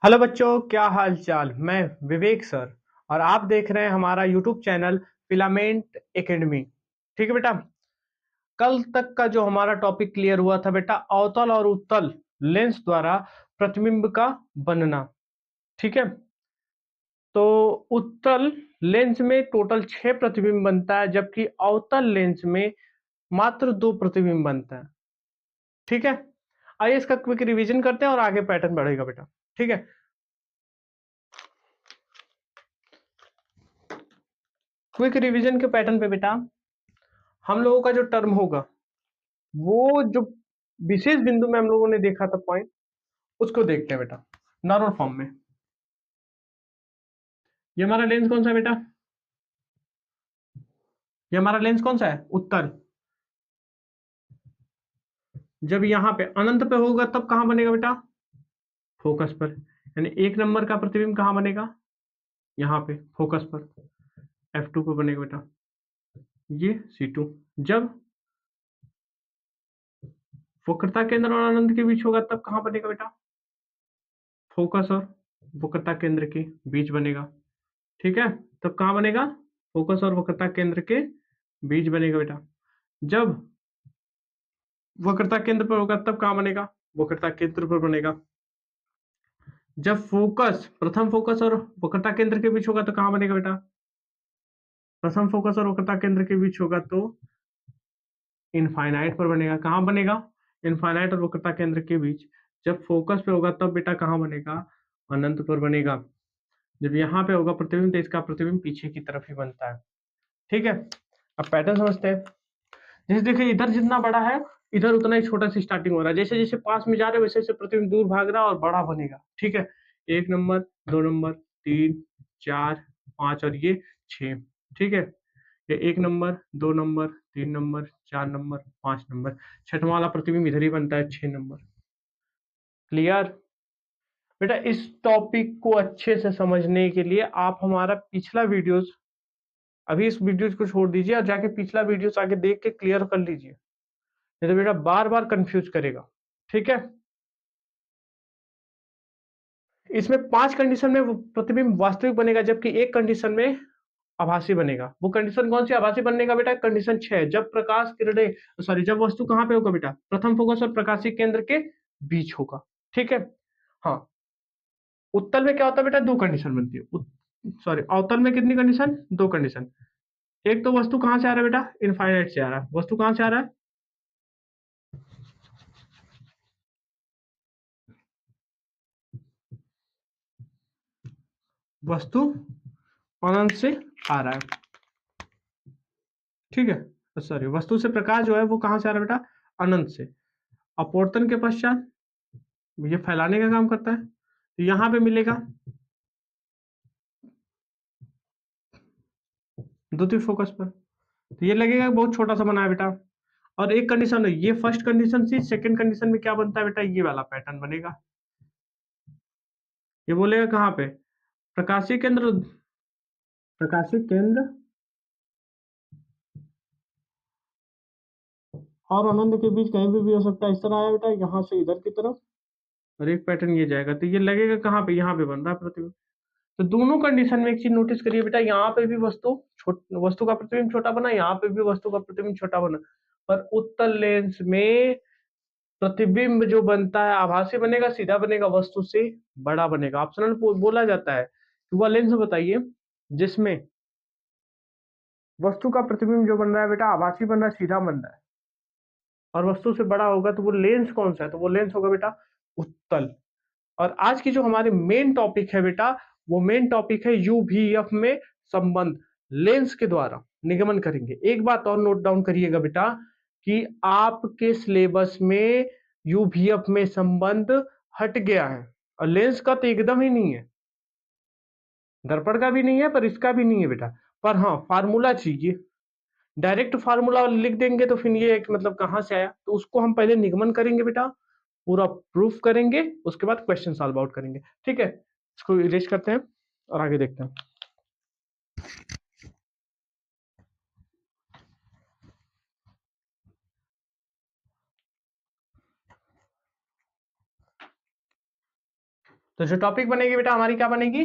Hello बच्चों, क्या हाल चाल। मैं विवेक सर और आप देख रहे हैं हमारा यूट्यूब चैनल फिलामेंट एकेडमी। ठीक है बेटा, कल तक का जो हमारा टॉपिक क्लियर हुआ था बेटा, अवतल और उत्तल लेंस द्वारा प्रतिबिंब का बनना। ठीक है, तो उत्तल लेंस में टोटल 6 प्रतिबिंब बनता है, जबकि अवतल लेंस में मात्र 2 प्रतिबिंब बनता है। ठीक है, आइए इसका क्विक रिवीजन करते हैं और आगे पैटर्न बढ़ेगा बेटा। ठीक है, क्विक रिवीजन के पैटर्न पे बेटा, हम लोगों का जो टर्म होगा वो जो विशेष बिंदु में हम लोगों ने देखा था पॉइंट, उसको देखते हैं बेटा नॉर्मल फॉर्म में। ये हमारा लेंस कौन सा है बेटा? ये हमारा लेंस कौन सा है? उत्तल। जब यहाँ पे अनंत पे होगा तब कहां बनेगा बेटा? फोकस पर। यानी एक नंबर का प्रतिबिंब कहां बनेगा? यहाँ पे फोकस पर, F2 पे बनेगा बेटा। ये C2 जब वक्रता केंद्र और अनंत के बीच होगा तब कहां बनेगा बेटा? फोकस और वक्रता केंद्र के बीच बनेगा। ठीक है, तब कहां बनेगा? फोकस और वक्रता केंद्र के बीच बनेगा बेटा। जब वक्रता केंद्र पर होगा तब कहां बनेगा? वक्रता केंद्र पर बनेगा। जब फोकस, प्रथम फोकस और वक्रता केंद्र के बीच होगा तो कहां बनेगा बेटा? प्रथम फोकस और वक्रता केंद्र के बीच होगा तो इनफाइनाइट पर बनेगा। कहां बनेगा? इनफाइनाइट और वक्रता केंद्र के बीच। जब फोकस पे होगा तब बेटा कहां बनेगा? अनंत पर बनेगा। जब यहाँ पे होगा प्रतिबिंब तो इसका प्रतिबिंब पीछे की तरफ ही बनता है। ठीक है, अब पैटर्न समझते हैं। जैसे देखिए, इधर जितना बड़ा है इधर उतना ही छोटा सा स्टार्टिंग हो रहा है। जैसे जैसे पास में जा रहे हैं वैसे वैसे प्रतिबिंब दूर भाग रहा है और बड़ा बनेगा। ठीक है, 1 नंबर, 2 नंबर, 3, 4, 5 और ये 6। ठीक है, ये 1 number, 2 number, 3 number, 4 number, 5 number, छठवां वाला प्रतिबिंब इधर ही बनता है 6 नंबर। क्लियर बेटा? इस टॉपिक को अच्छे से समझने के लिए आप हमारा पिछला वीडियोस, अभी इस वीडियो को छोड़ दीजिए और जाके पिछला वीडियोस आगे देख के क्लियर कर लीजिए, नहीं तो बेटा बार बार कंफ्यूज करेगा। ठीक है, इसमें 5 कंडीशन में वो प्रतिबिंब वास्तविक बनेगा, जबकि एक कंडीशन में आभासी बनेगा। वो कंडीशन कौन सी आभासी बनने का बेटा? कंडीशन 6, जब प्रकाश किरणें, सॉरी, जब वस्तु कहां पे होगा बेटा? प्रथम फोकस और प्रकाशीय केंद्र के बीच होगा। ठीक है, हाँ। उत्तल में क्या होता है बेटा? 2 कंडीशन बनती है। सॉरी, अवतल में कितनी कंडीशन? 2 कंडीशन। एक तो वस्तु कहां से आ रहा है बेटा? इनफाइनाइट से आ रहा है। वस्तु कहां से आ रहा है? वस्तु अनंत से आ रहा है। ठीक है, सॉरी, वस्तु से प्रकाश जो है वो कहां से आ रहा है बेटा? अनंत से। अपवर्तन के पश्चात ये फैलाने का काम करता है, तो यहां पे मिलेगा द्वितीय फोकस पर, तो ये लगेगा बहुत छोटा सा बना है बेटा। और एक कंडीशन है, ये फर्स्ट कंडीशन थी। सेकंड कंडीशन में क्या बनता है बेटा? ये वाला पैटर्न बनेगा। ये बोलेगा कहां पे? प्रकाशीय केंद्र, प्रकाशीय केंद्र और अनंत के बीच कहीं भी हो सकता है। इस तरह आया बेटा, यहाँ से इधर की तरफ, और एक पैटर्न ये जाएगा, तो ये लगेगा कहाँ पे? यहाँ पे बन रहा है प्रतिबिंब। तो दोनों कंडीशन में एक चीज नोटिस करिए बेटा, यहाँ पे भी वस्तु का प्रतिबिंब छोटा बना, यहाँ पे भी वस्तु का प्रतिबिंब छोटा बना। पर उत्तल लेंस में प्रतिबिंब जो बनता है आभासी बनेगा, सीधा बनेगा, वस्तु से बड़ा बनेगा। ऑप्शनल बोला जाता है कि वह लेंस बताइए जिसमें वस्तु का प्रतिबिंब जो बन रहा है बेटा आभासी बन रहा है, सीधा बन रहा है, और वस्तु से बड़ा होगा, तो वो लेंस कौन सा है? तो वो लेंस होगा बेटा उत्तल। और आज की जो हमारी मेन टॉपिक है बेटा, वो मेन टॉपिक है यूवीएफ में संबंध। लेंस के द्वारा निगमन करेंगे। एक बात और नोट डाउन करिएगा बेटा कि आपके सिलेबस में यूवीएफ में संबंध हट गया है, और लेंस का तो एकदम ही नहीं है, दर्पण का भी नहीं है, पर इसका भी नहीं है बेटा। पर हाँ, फार्मूला चाहिए। डायरेक्ट फार्मूला लिख देंगे तो फिर ये मतलब कहाँ से आया, तो उसको हम पहले निगमन करेंगे बेटा, पूरा प्रूफ करेंगे, उसके बाद क्वेश्चन सॉल्व आउट करेंगे। ठीक है, इसको इरेज करते हैं और आगे देखते हैं। तो जो टॉपिक बनेगी बेटा हमारी क्या बनेगी,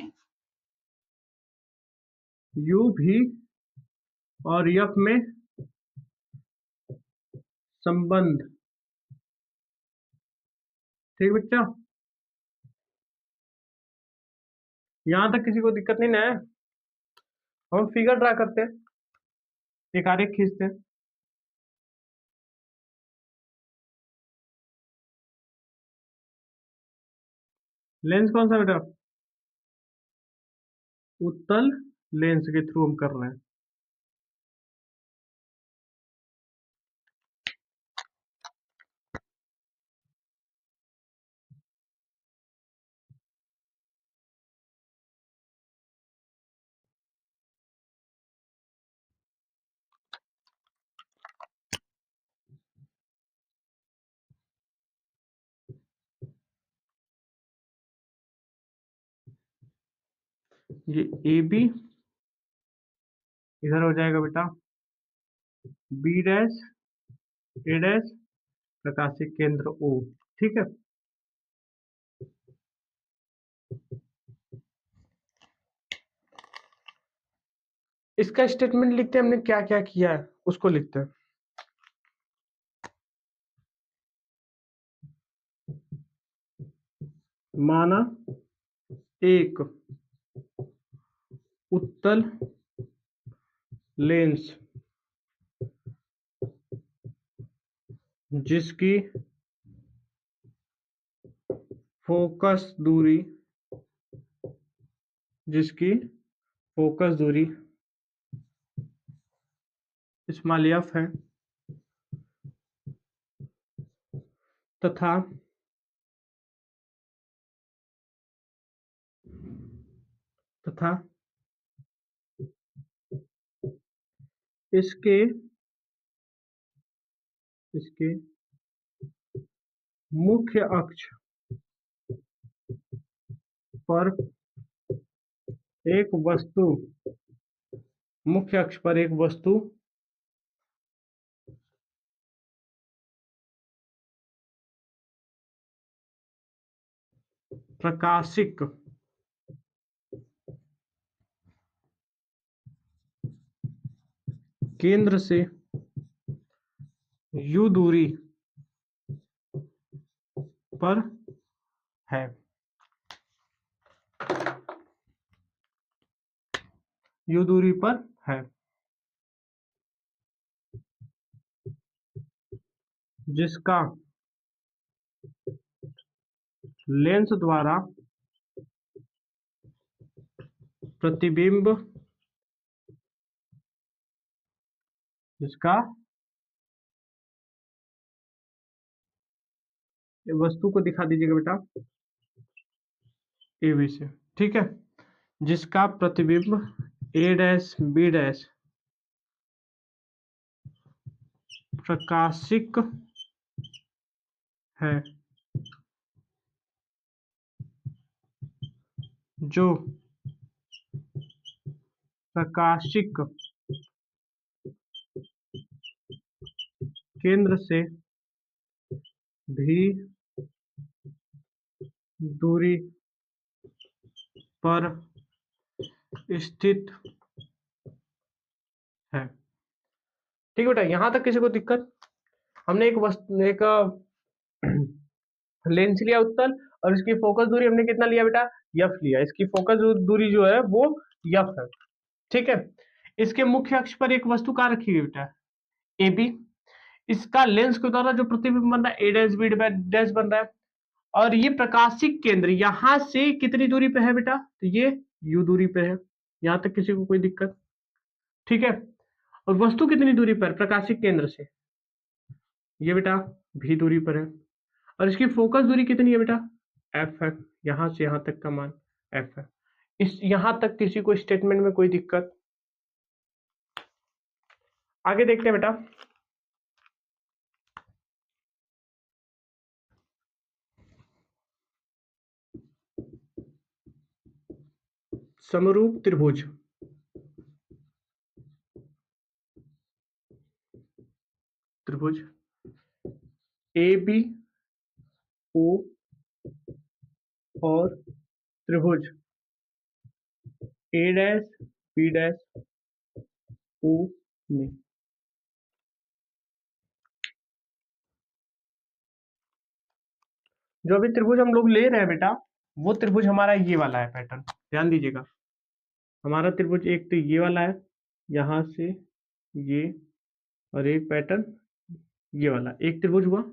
यू भी और एफ में संबंध। ठीक बच्चा, यहां तक किसी को दिक्कत नहीं ना है। हम फिगर ड्रा करते हैं, एक आरेख खींचते हैं। लेंस कौन सा बेटा, उत्तल लेंस के थ्रू हम कर रहे हैं। ये ए बी इधर हो जाएगा बेटा बी डैश ए डैश, प्रकाशिक केंद्र ओ। ठीक है, इसका स्टेटमेंट लिखते हैं, हमने क्या क्या किया है उसको लिखते हैं। माना एक उत्तल लेंस जिसकी फोकस दूरी जिसकी फोकस दूरी स्मॉल एफ है तथा तथा इसके इसके मुख्य अक्ष पर एक वस्तु मुख्य अक्ष पर एक वस्तु प्रकाशिक केंद्र से यू दूरी पर है। यू दूरी पर है जिसका लेंस द्वारा प्रतिबिंब जिसका ये वस्तु को दिखा दीजिएगा बेटा ए बी से। ठीक है, जिसका प्रतिबिंब ए डैश बी डैश प्रकाशिक है, जो प्रकाशिक केंद्र से भी दूरी पर स्थित है। ठीक है बेटा, यहां तक किसी को दिक्कत। हमने एक लेंस लिया उत्तल और इसकी फोकस दूरी हमने कितना लिया बेटा, एफ लिया। इसकी फोकस दूरी जो है वो एफ है। ठीक है, इसके मुख्य अक्ष पर एक वस्तु कहाँ रखी गई बेटा, ए बी। इसका लेंस के द्वारा जो प्रतिबिंब बन रहा है ए डैश बी डैश बन रहा है, और ये प्रकाशिक केंद्र यहां से कितनी दूरी पे है बेटा, तो ये यू दूरी पे है। यहां तक किसी को कोई दिक्कत। ठीक है, और वस्तु कितनी दूरी पर प्रकाशिक केंद्र से, ये बेटा भी दूरी पर है। और इसकी फोकस दूरी कितनी है बेटा, एफ है। यहां से यहां तक का मान एफ है। इस यहां तक किसी को स्टेटमेंट में कोई दिक्कत। आगे देखते हैं बेटा, समरूप त्रिभुज। त्रिभुज ए बी ओ और त्रिभुज ए डैश बी डैश ओ में जो अभी त्रिभुज हम लोग ले रहे हैं बेटा, वो त्रिभुज हमारा ये वाला है पैटर्न, ध्यान दीजिएगा। हमारा त्रिभुज एक तो ये वाला है, यहां से ये, और एक पैटर्न ये वाला, एक त्रिभुज हुआ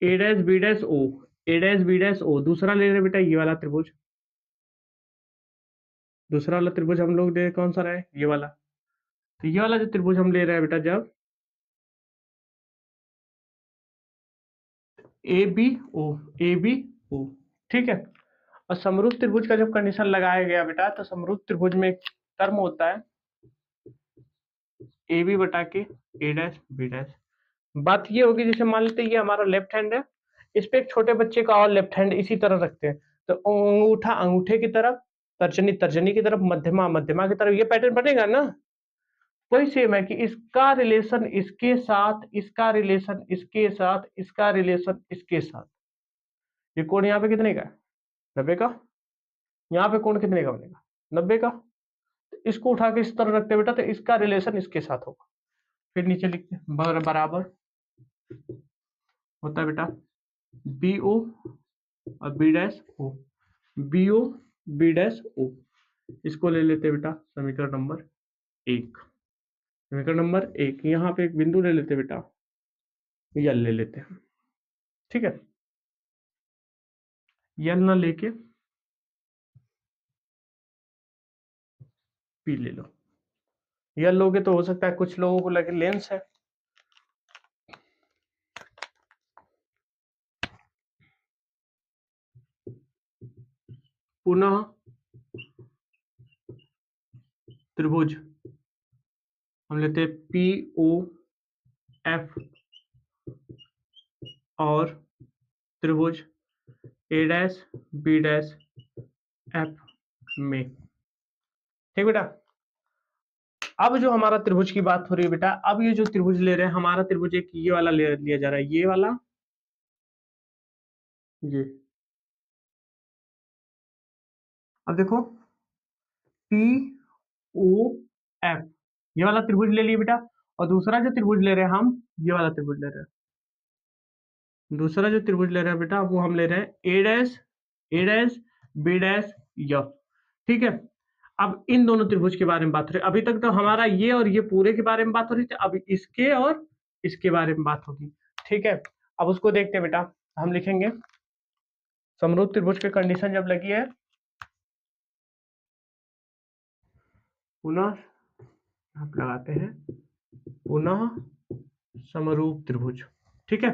ए डैश बी डैश ओ, ए डैश बी डैश ओ। दूसरा ले रहे हैं बेटा ये वाला त्रिभुज, दूसरा वाला त्रिभुज हम लोग ले कौन सा रहा है, ये वाला। तो ये वाला जो त्रिभुज हम ले रहे हैं बेटा, जब A B O, A B O, ठीक है। और समरूप त्रिभुज का जब कंडीशन लगाया गया बेटा, तो समरूप त्रिभुज में एक टर्म होता है ए बी बटा के ए डैश बी डैश। बात ये होगी, जैसे मान लेते हैं ये हमारा लेफ्ट हैंड है, इस पे एक छोटे बच्चे का और लेफ्ट हैंड इसी तरह रखते हैं, तो अंगूठा अंगूठे की तरफ, तर्जनी तर्जनी की तरफ, मध्यमा मध्यमा की तरफ, ये पैटर्न बनेगा ना। वही सेम है कि इसका रिलेशन इसके साथ, इसका रिलेशन इसके साथ, इसका रिलेशन इसके साथ। ये कोण यहाँ पे कितने का है, 90 का। यहाँ पे कोण कितने का बनेगा, 90 का। तो इसको उठा के इस तरह रखते हैं बेटा, तो इसका रिलेशन इसके साथ होगा। फिर नीचे लिखते हैं बराबर होता है बेटा बी ओ और B dash O, B O B dash O. इसको ले लेते हैं बेटा समीकरण नंबर 1। समीकरण नंबर 1, यहाँ पे एक बिंदु ले लेते हैं बेटा, यल ले लेते हैं, ठीक है। यल ना लेके पी ले लो। यल लोगे तो हो सकता है कुछ लोगों को लगे लेंस है। पुनः त्रिभुज हम लेते हैं पी ओ एफ और त्रिभुज ए डैश बी डैश एफ में, ठीक बेटा। अब जो हमारा त्रिभुज की बात हो रही है बेटा, अब ये जो त्रिभुज ले रहे हैं, हमारा त्रिभुज एक ये वाला लिया जा रहा है, ये वाला, ये। अब देखो पी ओ एफ, ये वाला त्रिभुज ले लिए बेटा, और दूसरा जो त्रिभुज ले रहे हैं हम, ये वाला त्रिभुज ले रहे हैं। दूसरा जो त्रिभुज ले रहे हैं बेटा, वो हम ले रहे हैं ए डैश बी डैश एफ, ठीक है। अब इन दोनों त्रिभुज के बारे में बात हो रही है। अभी तक तो हमारा ये और ये पूरे के बारे में बात हो रही थी, अब इसके और इसके बारे में बात होगी, ठीक है। अब उसको देखते हैं बेटा, हम लिखेंगे समरूप त्रिभुज की कंडीशन जब लगी है, पुनः आप लगाते हैं पुनः समरूप त्रिभुज, ठीक है।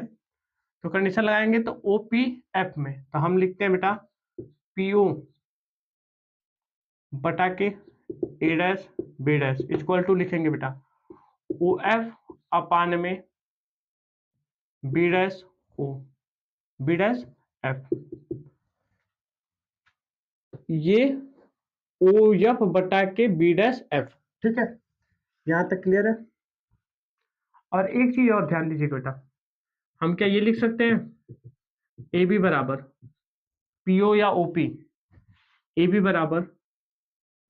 तो कंडीशन लगाएंगे तो ओपी एफ में, तो हम लिखते हैं बेटा पीओ बटा के A dash B dash equal to लिखेंगे बेटा ओ एफ अपान में B dash O, B dash F, ये ओ एफ बटा के बी डैश एफ, ठीक है। यहां तक क्लियर है। और एक चीज और ध्यान दीजिएगा बेटा, हम क्या ये लिख सकते हैं ए बी बराबर पीओ या ओपी, ए बी बराबर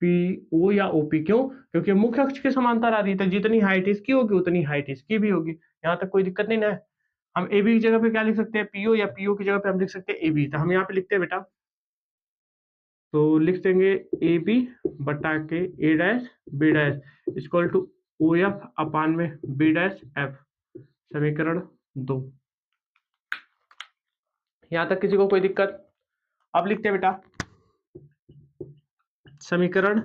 पी ओ या ओपी, क्यों? क्योंकि मुख्य अक्ष के समांतर आ रही है, तो जितनी हाइट इसकी होगी उतनी हाइट इसकी भी होगी, यहाँ तक कोई दिक्कत नहीं ना है। हम ए बी की जगह पे क्या लिख सकते हैं, पीओ, या पीओ की जगह पे हम लिख सकते हैं ए बी। तो हम यहाँ पे लिखते हैं बेटा, तो लिख देंगे ए बी बटा के A dash B dash equal to O F अपान में बी डैश एफ, समीकरण 2। यहाँ तक किसी को कोई दिक्कत? अब लिखते हैं बेटा समीकरण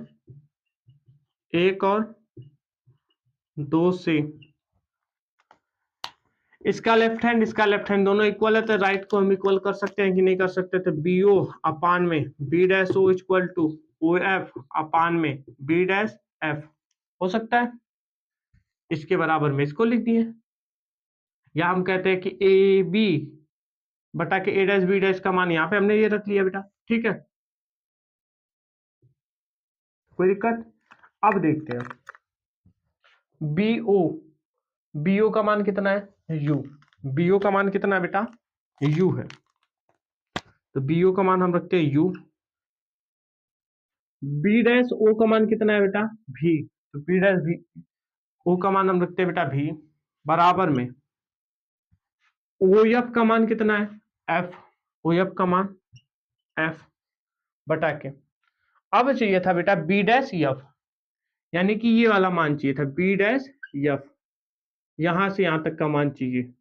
1 और 2 से इसका लेफ्ट हैंड दोनों इक्वल है, तो राइट को हम इक्वल कर सकते हैं कि नहीं कर सकते? तो बी ओ अपान में B dash O equal to O F अपान में बी डैश एफ हो सकता है। इसके बराबर में इसको लिख दिए, या हम कहते हैं कि ए बी बटा के ए डैश बी डैश का मान यहाँ पे हमने ये रख लिया बेटा, ठीक है। कोई दिक्कत? अब देखते हैं बी ओ का मान कितना है, यू। बी ओ का मान कितना है बेटा, यू है। तो बी ओ का मान हम रखते हैं यू, बी डैश ओ का मान कितना है बेटा भी, तो बी डैश भी ओ का मान हम रखते हैं बेटा भी बराबर में ओ एफ का मान कितना है एफ, ओ एफ का मान एफ बटा के अब चाहिए था बेटा बी डैश एफ, यानी कि ये वाला मान चाहिए था बी डैश एफ, यहां से यहां तक का मान चाहिए।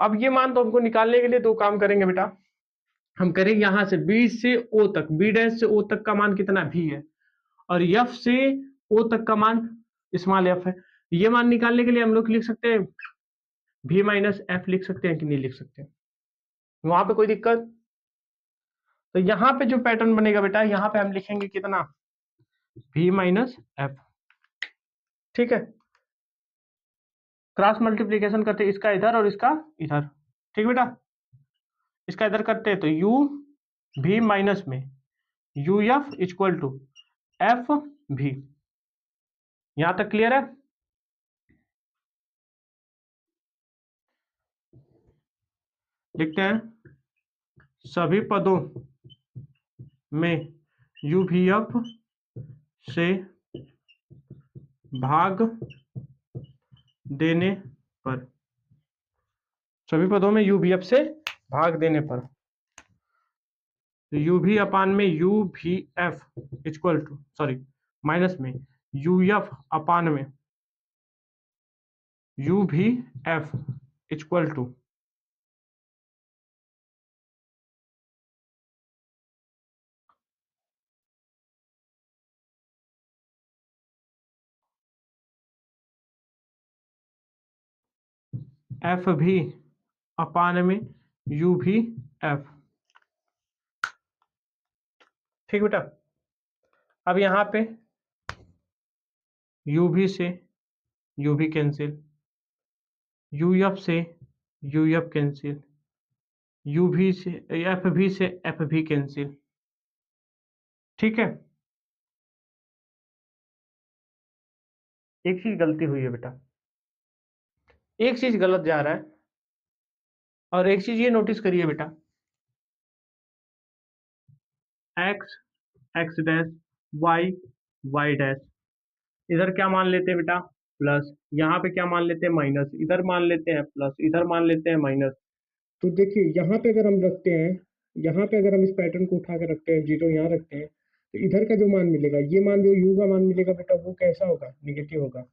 अब ये मान तो हमको निकालने के लिए दो काम करेंगे बेटा, हम करेंगे यहां से बी से ओ तक, बी डैश से ओ तक का मान कितना भी है, और एफ से ओ तक का मान स्मॉल एफ है। ये मान निकालने के लिए हम लोग लिख सकते हैं भी माइनस एफ, लिख सकते हैं कि नहीं लिख सकते, वहां पे कोई दिक्कत? तो यहाँ पे जो पैटर्न बनेगा बेटा, यहाँ पे हम लिखेंगे कितना भी माइनस एफ, ठीक है। क्रॉस मल्टीप्लीकेशन करते इसका इधर और इसका इधर, ठीक बेटा। इसका इधर करते हैं तो यू भी माइनस में u f equal to f v, यहां तक क्लियर है? लिखते हैं सभी पदों में यू भी एफ से भाग देने पर, सभी पदों में यू भी एफ से भाग देने पर, तो यू भी अपान में u v f equal to sorry minus में यू एफ अपान में u v f equal to f भी अपान में यू भी एफ, ठीक बेटा। अब यहां पे यू भी से यू भी कैंसिल, यू एफ से यू एफ कैंसिल, यू भी से एफ भी कैंसिल, ठीक है। एक चीज गलती हुई है बेटा, एक चीज गलत जा रहा है, और एक चीज ये नोटिस करिए बेटा, x x dash y y dash, इधर क्या मान लेते हैं बेटा प्लस, यहाँ पे क्या मान लेते हैं माइनस, इधर मान लेते हैं प्लस, इधर मान लेते हैं माइनस। तो देखिए यहाँ पे अगर हम रखते हैं, यहाँ पे अगर हम इस पैटर्न को उठा के रखते हैं, जीरो यहाँ रखते हैं, तो इधर का जो मान मिलेगा, ये मान जो यू का मान मिलेगा बेटा, वो कैसा होगा निगेटिव होगा,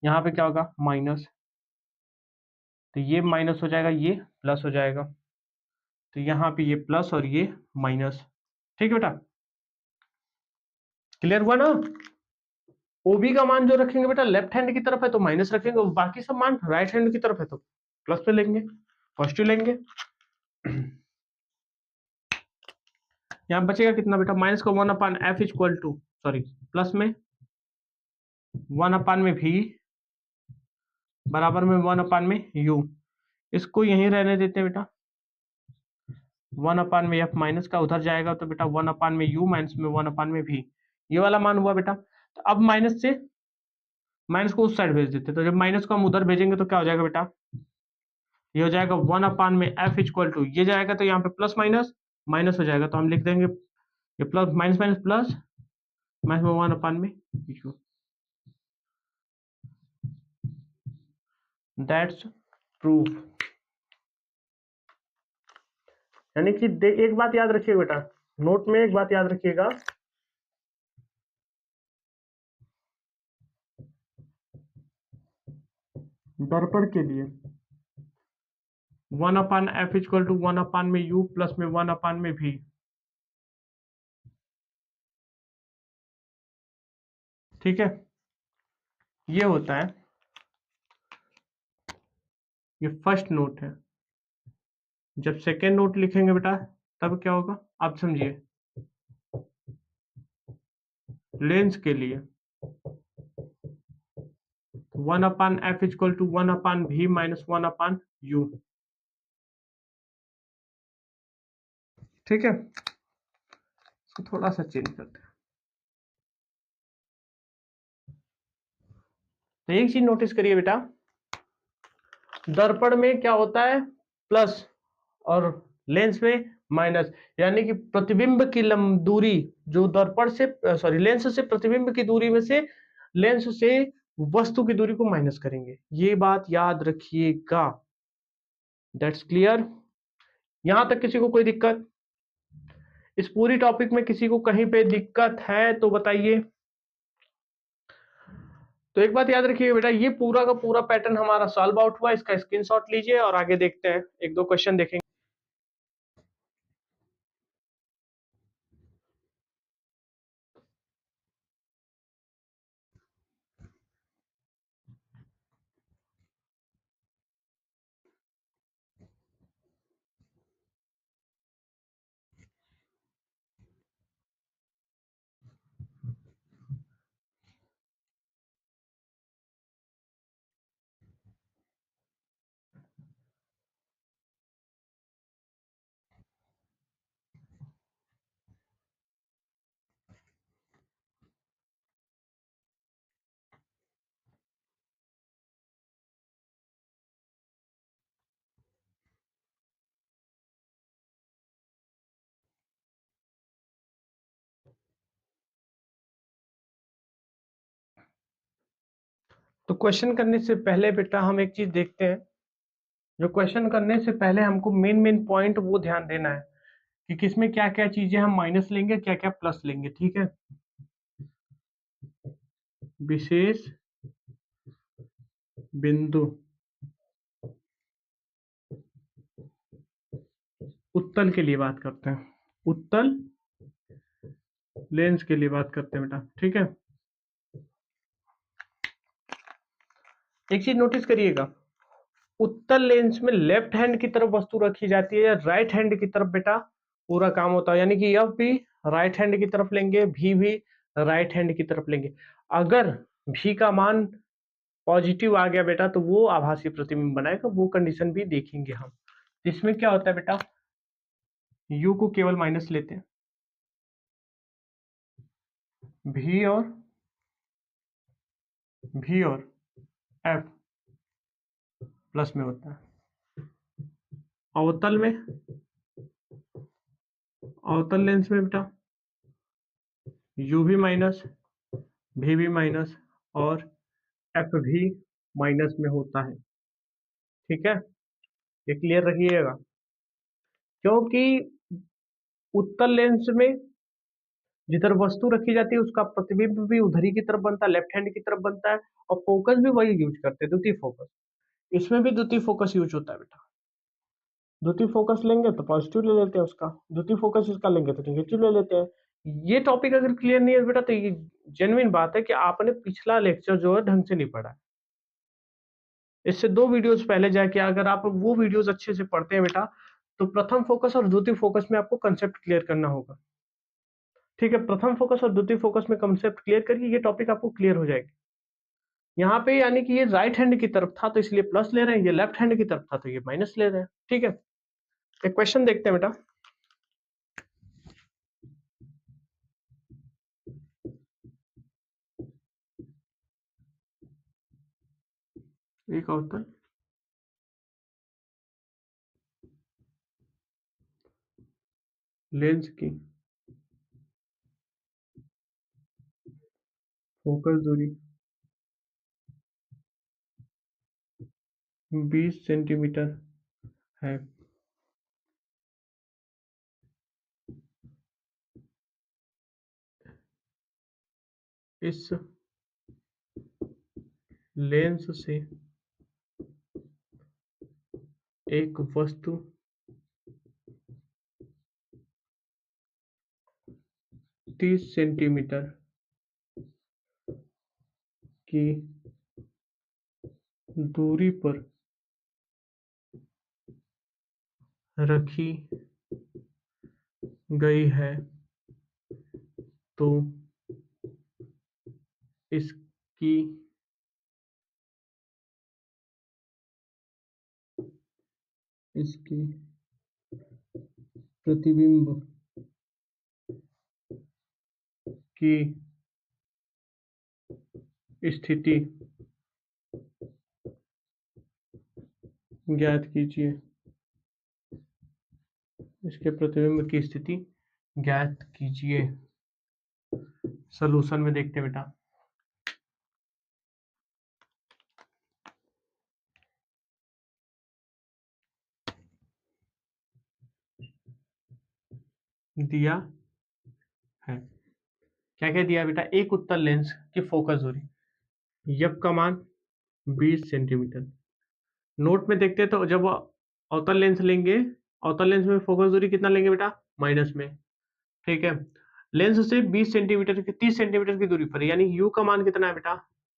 यहाँ पे क्या होगा माइनस, तो ये माइनस हो जाएगा, ये प्लस हो जाएगा, तो यहाँ पे ये प्लस और ये माइनस, ठीक है बेटा। क्लियर हुआ ना? ओबी का मान जो रखेंगे बेटा लेफ्ट हैंड की तरफ है तो माइनस रखेंगे, और बाकी सब मान राइट हैंड की तरफ है तो प्लस पे लेंगे, पॉजिटिव लेंगे। यहाँ बचेगा कितना बेटा, माइनस का one upon f equal to sorry plus में वन अपान में भी बराबर में वन अपान में यू, इसको यहीं रहने देते हैं बेटा, वन अपान में एफ माइनस का उधर जाएगा तो बेटा वन अपान में यू माइनस में वन अपान में भी, ये वाला मान हुआ बेटा। तो अब माइनस से माइनस को उस साइड भेज देते, तो जब माइनस को हम उधर भेजेंगे तो क्या हो जाएगा बेटा, ये हो जाएगा वन अपान में एफ इक्वल टू, ये जाएगा तो यहाँ पे प्लस माइनस माइनस हो जाएगा, तो हम लिख देंगे ये plus minus minus plus minus में वन अपान में यू, दैट्स प्रूफ। यानी कि एक बात याद रखिएगा बेटा, नोट में एक बात याद रखिएगा, दर्पण के लिए one upon f equal to one upon में यू प्लस में वन अपान में भी, ठीक है। ये होता है, ये फर्स्ट नोट है। जब सेकेंड नोट लिखेंगे बेटा तब क्या होगा आप समझिए, लेंस के लिए one upon f equal to one upon v minus one upon you, ठीक है। इसको थोड़ा सा चेंज करते हैं, तो एक चीज नोटिस करिए बेटा, दर्पण में क्या होता है प्लस और लेंस में माइनस, यानी कि प्रतिबिंब की दूरी जो दर्पण से सॉरी लेंस से प्रतिबिंब की दूरी में से लेंस से वस्तु की दूरी को माइनस करेंगे। ये बात याद रखिएगा। That's clear. यहां तक किसी को कोई दिक्कत? इस पूरी टॉपिक में किसी को कहीं पे दिक्कत है तो बताइए। तो एक बात याद रखिए बेटा, ये पूरा का पूरा पैटर्न हमारा सॉल्व आउट हुआ। इसका स्क्रीनशॉट लीजिए और आगे देखते हैं, एक दो क्वेश्चन देखेंगे। तो क्वेश्चन करने से पहले बेटा हम एक चीज देखते हैं। जो क्वेश्चन करने से पहले हमको मेन मेन पॉइंट वो ध्यान देना है कि किसमें क्या क्या चीजें हम माइनस लेंगे, क्या क्या प्लस लेंगे। ठीक है। विशेष बिंदु उत्तल के लिए बात करते हैं, उत्तल लेंस के लिए बात करते हैं बेटा। ठीक है। एक चीज नोटिस करिएगा, उत्तल लेंस में लेफ्ट हैंड की तरफ वस्तु रखी जाती है या राइट हैंड की तरफ बेटा पूरा काम होता है। यानी कि एफ भी राइट हैंड की तरफ लेंगे, भी राइट हैंड की तरफ लेंगे। अगर भी का मान पॉजिटिव आ गया बेटा तो वो आभासी प्रतिबिंब बनाएगा, वो कंडीशन भी देखेंगे हम। इसमें क्या होता है बेटा, यू को केवल माइनस लेते हैं, भी और एफ प्लस में होता है। अवतल में, अवतल लेंस में बेटा यू भी माइनस, भी माइनस और एफ भी माइनस में होता है। ठीक है, ये क्लियर रखिएगा। क्योंकि उत्तल लेंस में जिधर वस्तु रखी जाती है उसका प्रतिबिंब भी उधर ही की तरफ बनता है, लेफ्ट हैंड की तरफ बनता है, और फोकस भी वही यूज करते हैं, द्वितीय फोकस। इसमें भी द्वितीय फोकस यूज होता है बेटा। द्वितीय फोकस लेंगे तो पॉजिटिव ले लेते हैं उसका, द्वितीय फोकस इसका लेंगे तो नेगेटिव ले लेते हैं। ये टॉपिक अगर क्लियर नहीं है बेटा तो ये जेन्युइन बात है कि आपने पिछला लेक्चर जो है ढंग से नहीं पढ़ा है। इससे 2 वीडियोस पहले जाके अगर आप वो वीडियोस अच्छे से पढ़ते हैं बेटा तो प्रथम फोकस और द्वितीय फोकस में आपको कंसेप्ट क्लियर करना होगा। ठीक है, प्रथम फोकस और द्वितीय फोकस में कंसेप्ट क्लियर करिए, ये टॉपिक आपको क्लियर हो जाएगी। यहाँ पे यानी कि ये राइट हैंड की तरफ था तो इसलिए प्लस ले रहे हैं, ये लेफ्ट हैंड की तरफ था तो ये माइनस ले रहे हैं। ठीक है, एक क्वेश्चन देखते हैं बेटा। एक अवतल लेंस की फोकस दूरी 20 सेंटीमीटर है। इस लेंस से एक वस्तु 30 सेंटीमीटर की दूरी पर रखी गई है तो इसकी इसकी प्रतिबिंब की स्थिति ज्ञात कीजिए। इसके प्रतिबिंब की स्थिति ज्ञात कीजिए। सॉल्यूशन में देखते हैं बेटा। दिया है, क्या क्या दिया बेटा, एक उत्तल लेंस की फोकस दूरी यफ का मान 20 सेंटीमीटर। नोट में देखते हैं तो जब अवतल लेंस लेंगे, अवतल लेंस में फोकस दूरी कितना लेंगे बेटा, माइनस में। ठीक है, लेंस से 20 सेंटीमीटर की 30 सेंटीमीटर की दूरी पर, यानी यू का मान कितना है बेटा,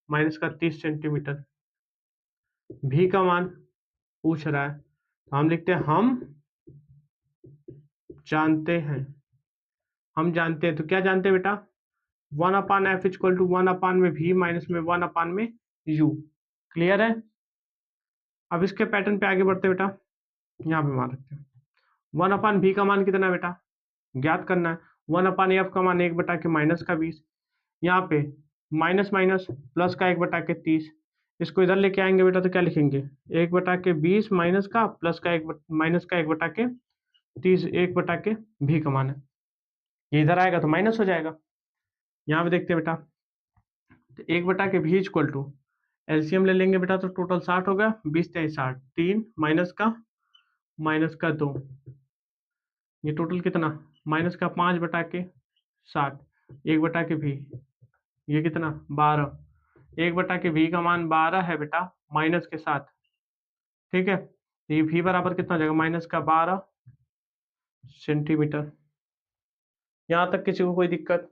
माइनस का 30 सेंटीमीटर। भी का मान पूछ रहा है तो हम लिखते हैं हम जानते हैं। हम जानते हैं तो क्या जानते हैं बेटा, 1/f equal to 1/v minus में 1/में u। क्लियर है। अब इसके पैटर्न पे आगे बढ़ते हैं बेटा। यहाँ पे मान रखते हैं 1/v का मान कितना है बेटा, ज्ञात करना है। 1/f का मान 1/(-20), यहाँ पे माइनस माइनस प्लस का 1/30। इसको इधर लेके आएंगे बेटा तो क्या लिखेंगे, 1/20 माइनस का प्लस का 1 माइनस का 1/30, 1/v का मान है। ये इधर आएगा तो माइनस हो जाएगा। यहाँ पे देखते हैं बेटा, तो 1/v इक्वल टू एलसीएम ले लेंगे बेटा तो टोटल 60 हो गया, 20×3 = 60, 3 माइनस का 2, ये टोटल कितना, माइनस का 5/60, 1/v, ये कितना 12, 1/v का मान 12 है बेटा, माइनस के साथ। ठीक है, तो ये v बराबर कितना हो जाएगा, -12 सेंटीमीटर। यहाँ तक किसी को कोई दिक्कत।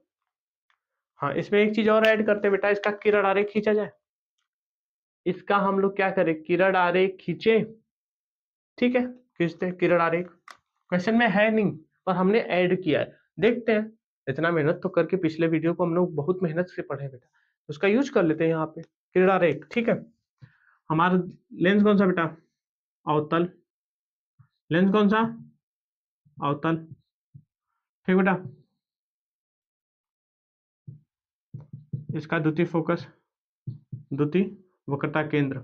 हाँ, इसमें एक चीज और ऐड करते हैं बेटा, इसका किरण आरेख खींचा जाए। इसका हम लोग क्या करें, किरण आरेख खींचे। ठीक है, खींचते हैं किरण आरेख। क्वेश्चन में है नहीं पर हमने ऐड किया है, देखते हैं। इतना मेहनत तो करके पिछले वीडियो को हम लोग बहुत मेहनत से पढ़े बेटा, उसका यूज कर लेते हैं यहाँ पे किरण आरेख। ठीक है, हमारा लेंस कौन सा बेटा, अवतल। लेंस कौन सा, अवतल। ठीक बेटा, इसका द्वितीय फोकस, द्वितीय वक्रता केंद्र।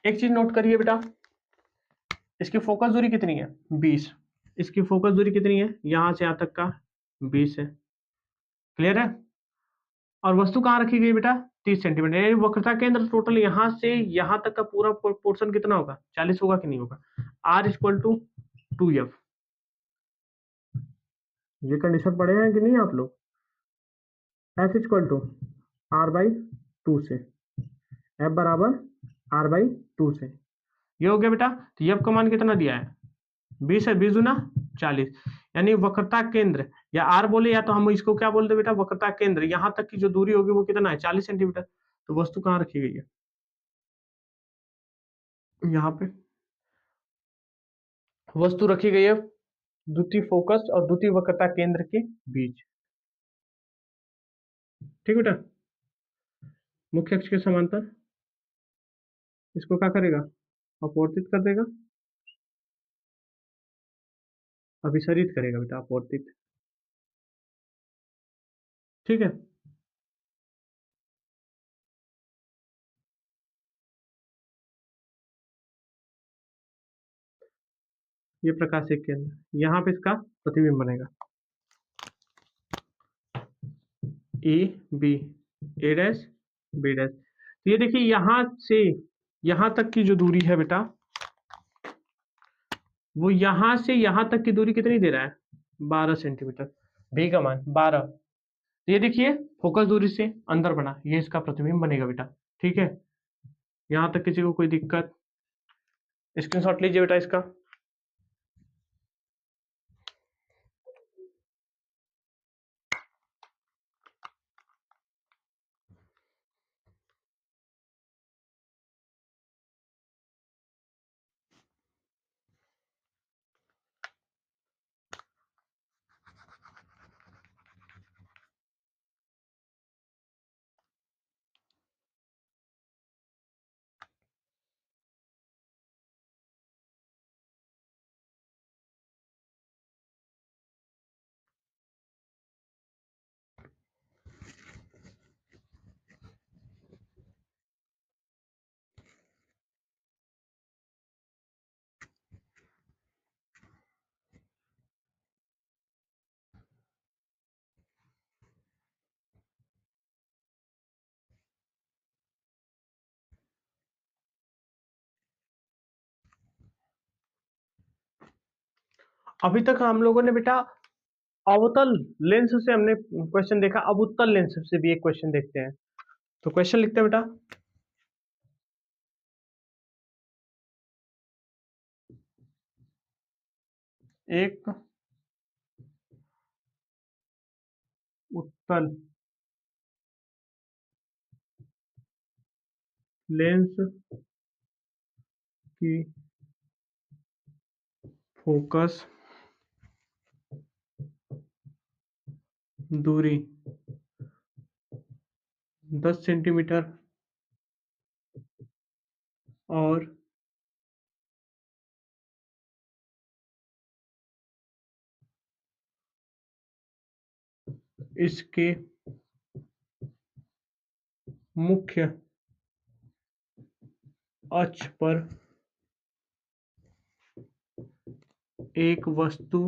एक चीज नोट करिए बेटा, इसकी फोकस दूरी कितनी है, 20। इसकी फोकस दूरी कितनी है, यहां से यहां तक का 20 है। क्लियर है। और वस्तु कहाँ रखी गई बेटा, 30 सेंटीमीटर। वक्रता केंद्र टोटल यहाँ से यहाँ तक का पूरा पोर्शन कितना होगा, 40 होगा कि नहीं होगा। R equal to 2f। ये कंडीशन पढ़े हैं कि नहीं आप लोग। F इक्वल टू R/2 से, F बराबर R/2 से। ये हो गया बेटा। तो F का मान कितना दिया है, 20 है, 20 दूना 40, यानी वक्रता केंद्र, या आर बोले या तो हम इसको क्या बोलते बेटा, वक्रता केंद्र यहाँ तक की जो दूरी होगी वो कितना है, 40 सेंटीमीटर। तो वस्तु कहाँ रखी गई है, यहाँ पे वस्तु रखी गई है द्वितीय फोकस और द्वितीय वक्रता केंद्र के बीच। ठीक बेटा, मुख्य अक्ष के समांतर। इसको क्या करेगा, अपवर्तित कर देगा, अभिसरित करेगा बेटा, अपवर्तित। ठीक है, ये प्रकाशीय केंद्र, यहाँ पे इसका प्रतिबिंब बनेगा A B, A dash B dash. ये देखिए यहाँ से यहाँ तक की जो दूरी है बेटा, वो यहाँ से यहाँ तक की दूरी कितनी दे रहा है, 12 सेंटीमीटर। बी का मान 12। तो ये देखिए फोकस दूरी से अंदर बना, ये इसका प्रतिबिंब बनेगा बेटा। ठीक है, यहाँ तक किसी को कोई दिक्कत, स्क्रीनशॉट लीजिए बेटा इसका। अभी तक हम लोगों ने बेटा अवतल लेंस से हमने क्वेश्चन देखा, अब उत्तल लेंस से भी एक क्वेश्चन देखते हैं। तो क्वेश्चन लिखते हैं बेटा, एक उत्तल लेंस की फोकस दूरी 10 सेंटीमीटर और इसके मुख्य अक्ष पर एक वस्तु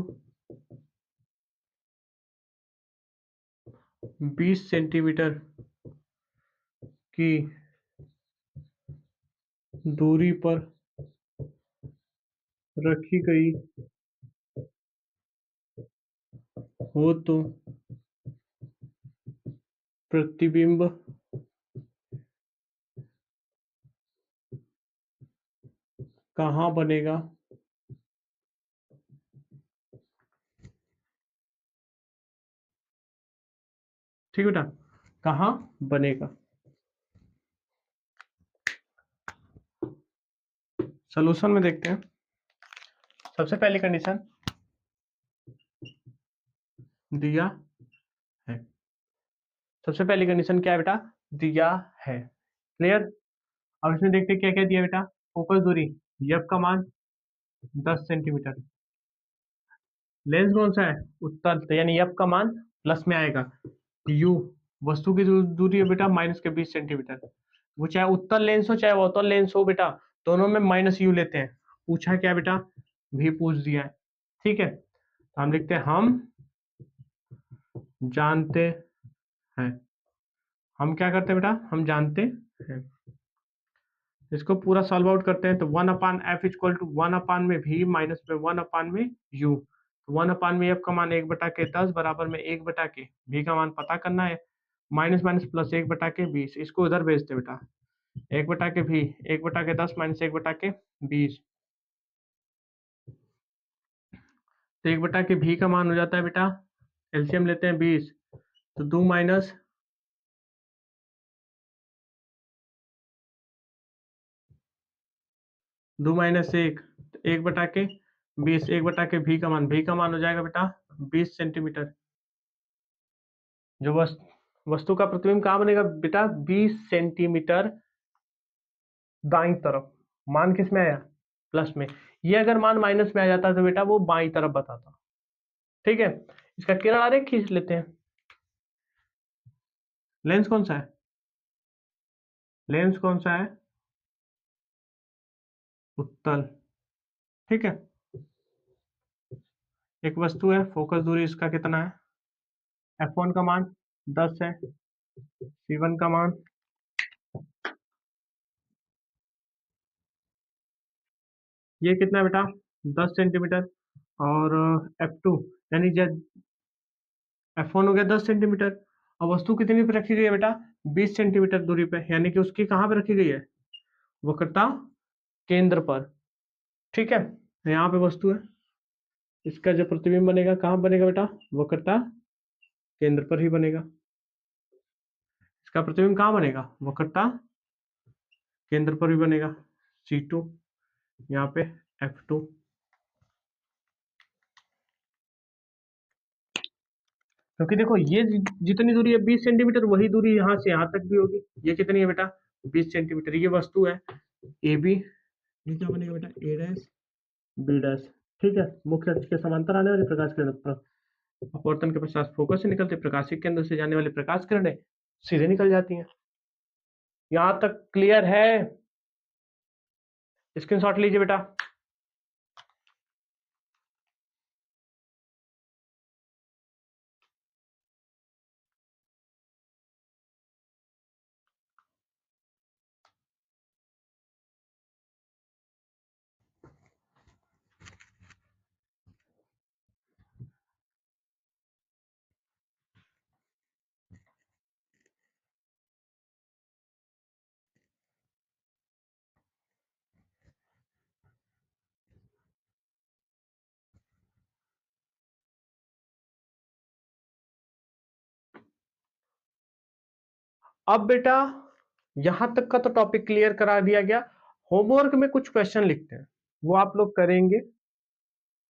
20 सेंटीमीटर की दूरी पर रखी गई हो तो प्रतिबिंब कहाँ बनेगा? ठीक बेटा, कहाँ बनेगा? सॉल्यूशन में देखते हैं। सबसे पहली कंडीशन दिया है, सबसे पहली कंडीशन क्या है बेटा? दिया है। क्लियर? अब इसमें देखते हैं क्या क्या दिया बेटा। फोकस दूरी एफ का मान 10 सेंटीमीटर, लेंस कौन सा है? उत्तल, तो यानी एफ का मान प्लस में आएगा। यू वस्तु की दूरी है बेटा माइनस के 20 सेंटीमीटर। वो चाहे उत्तल लेंस हो चाहे अवतल लेंस हो बेटा, दोनों में माइनस यू लेते हैं। पूछा क्या बेटा? भी पूछ दिया है। ठीक है, तो हम लिखते हैं हम जानते हैं। हम क्या करते हैं बेटा? हम जानते हैं। इसको पूरा सॉल्व आउट करते हैं तो 1/f=1 में v माइनस में 1 में u। 1 में f का मान 1/10 बराबर में 1/के v का मान पता करना है, माइनस माइनस प्लस 1/20। इसको उधर भेजते बेटा, 1/के v 1/10 माइनस 1/20। तो 1/के v का मान हो जाता है बेटा, एलसीएम लेते हैं 20, तो 2 माइनस 1, 1/20, 1/के v का मान हो जाएगा बेटा 20 सेंटीमीटर। जो वस्तु का प्रतिबिंब कहाँ बनेगा बेटा? 20 सेंटीमीटर दाईं तरफ। मान किस में आया? प्लस में। ये अगर मान माइनस में आ जाता तो बेटा वो बाईं तरफ बताता। ठीक है, इसका किरण आरेख खींच लेते हैं। लेंस कौन सा है? लेंस कौन सा है? उत्तल। ठीक है, एक वस्तु है, फोकस दूरी इसका कितना है? f1 का मान 10 है, c1 का मान ये कितना है बेटा? 10 सेंटीमीटर। और f2 यानी f1 हो गया 10 सेंटीमीटर। और वस्तु कितनी पे रखी गई है बेटा? 20 सेंटीमीटर दूरी पे, यानी कि उसकी कहाँ पे रखी गई है? वक्रता केंद्र पर। ठीक है, यहाँ पे वस्तु है, इसका जो प्रतिबिंब बनेगा कहाँ बनेगा बेटा? वक्रता केंद्र पर ही बनेगा। इसका प्रतिबिंब कहाँ बनेगा? वक्रता केंद्र पर ही बनेगा। C2 यहाँ पे F2। क्योंकि देखो ये जितनी दूरी है 20 सेंटीमीटर, वही दूरी यहाँ से यहाँ तक भी होगी। ये कितनी है बेटा? 20 सेंटीमीटर। ये वस्तु है ए बी, ये क्या बनेगा बेटा? ए डैश बी डैश। ठीक है, मुख्य अक्ष के समांतर आने वाली प्रकाश किरण अपवर्तन के पश्चात फोकस से निकलते प्रकाशिक केंद्र से जाने वाली प्रकाश किरणें सीधे निकल जाती हैं। यहाँ तक क्लियर है? स्क्रीनशॉट लीजिए बेटा। अब बेटा यहां तक का तो टॉपिक क्लियर करा दिया गया। होमवर्क में कुछ क्वेश्चन लिखते हैं, वो आप लोग करेंगे,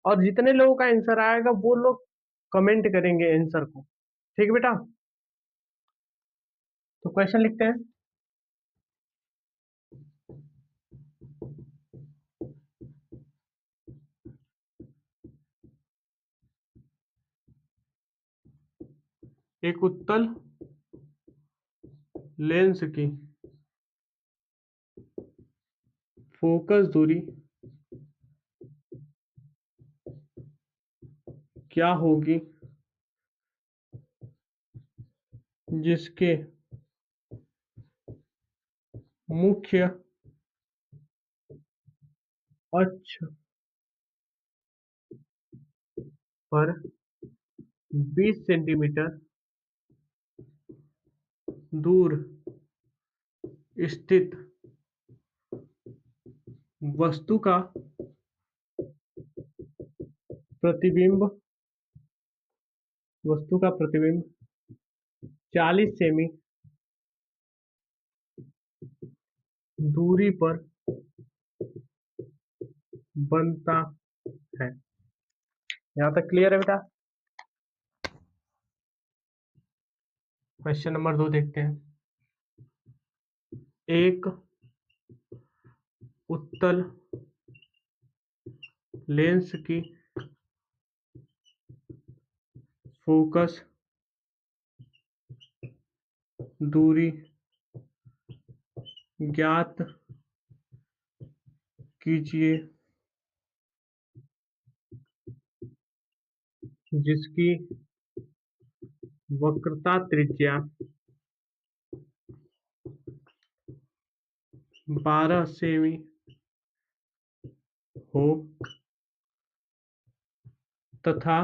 और जितने लोगों का आंसर आएगा वो लोग कमेंट करेंगे आंसर को। ठीक है बेटा, तो क्वेश्चन लिखते हैं। एक उत्तल लेंस की फोकस दूरी क्या होगी जिसके मुख्य अक्ष पर 20 सेंटीमीटर दूर स्थित वस्तु का प्रतिबिंब, वस्तु का प्रतिबिंब 40 सेमी दूरी पर बनता है। यहाँ तक क्लियर है बेटा? क्वेश्चन नंबर 2 देखते हैं। एक उत्तल लेंस की फोकस दूरी ज्ञात कीजिए जिसकी वक्रता त्रिज्या 12 सेमी हो तथा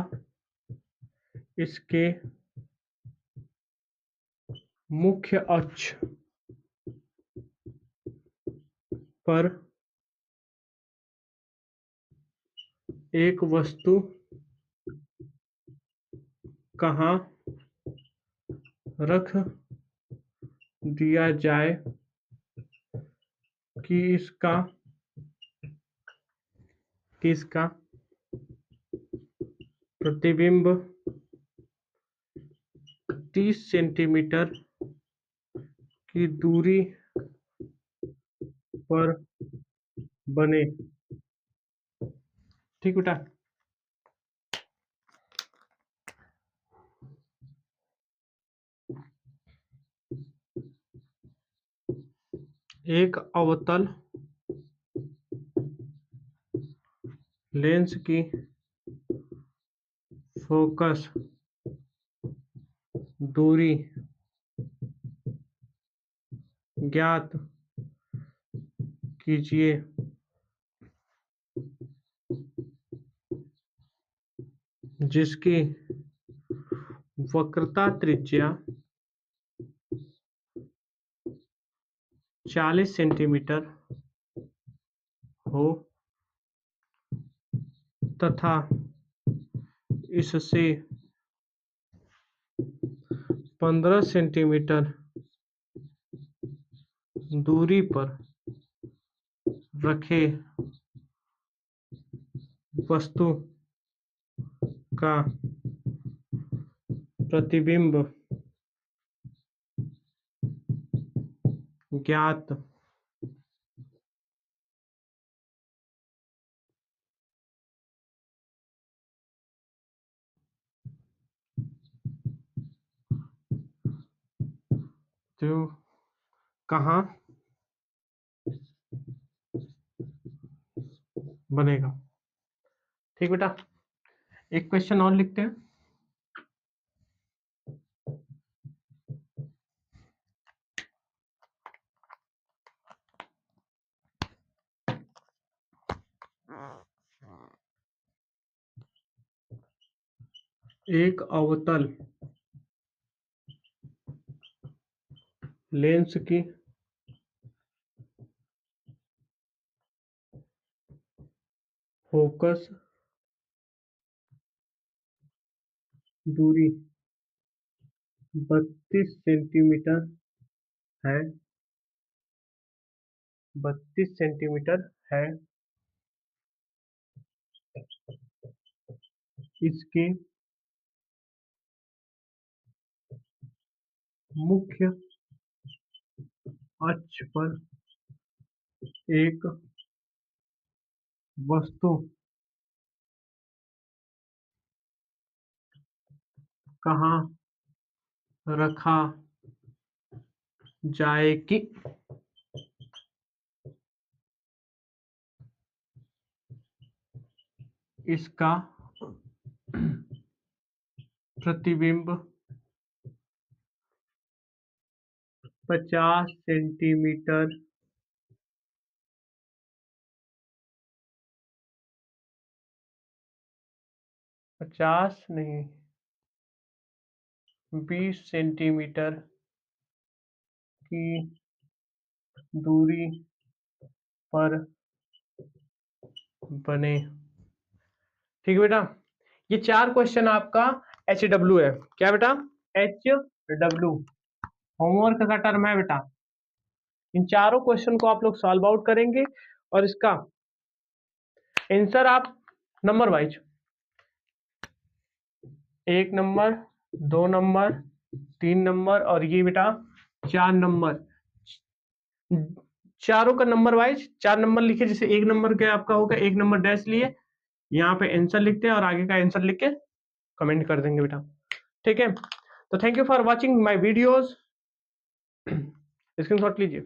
इसके मुख्य अक्ष पर एक वस्तु कहाँ रख दिया जाए कि इसका प्रतिबिंब 30 सेंटीमीटर की दूरी पर बने। ठीक बेटा? एक अवतल लेंस की फोकस दूरी ज्ञात कीजिए जिसकी वक्रता त्रिज्या 40 सेंटीमीटर हो तथा इससे 15 सेंटीमीटर दूरी पर रखे वस्तु का प्रतिबिंब ज्ञात तो कहाँ बनेगा। ठीक बेटा, एक क्वेश्चन और लिखते हैं। एक अवतल लेंस की फोकस दूरी 32 सेंटीमीटर है, 32 सेंटीमीटर है। इसके मुख्य अक्ष पर एक वस्तु कहाँ रखा जाएगी? इसका प्रतिबिंब 50 सेंटीमीटर 50 नहीं, 20 सेंटीमीटर की दूरी पर बने। ठीक है बेटा, ये 4 क्वेश्चन आपका HW है। क्या बेटा? HW होमवर्क का टर्म है बेटा। इन चारों क्वेश्चन को आप लोग सॉल्व आउट करेंगे और इसका आंसर आप number wise 1 number, 2 number, 3 number और ये बेटा 4 नंबर, चारों का नंबर वाइज 4 नंबर लिखे। जैसे 1 नंबर के आपका होगा 1 नंबर डैश लिए, यहाँ पे आंसर लिखते हैं और आगे का आंसर लिख के कमेंट कर देंगे बेटा। ठीक है, तो thank you for watching my videos. Screenshot लीजिए।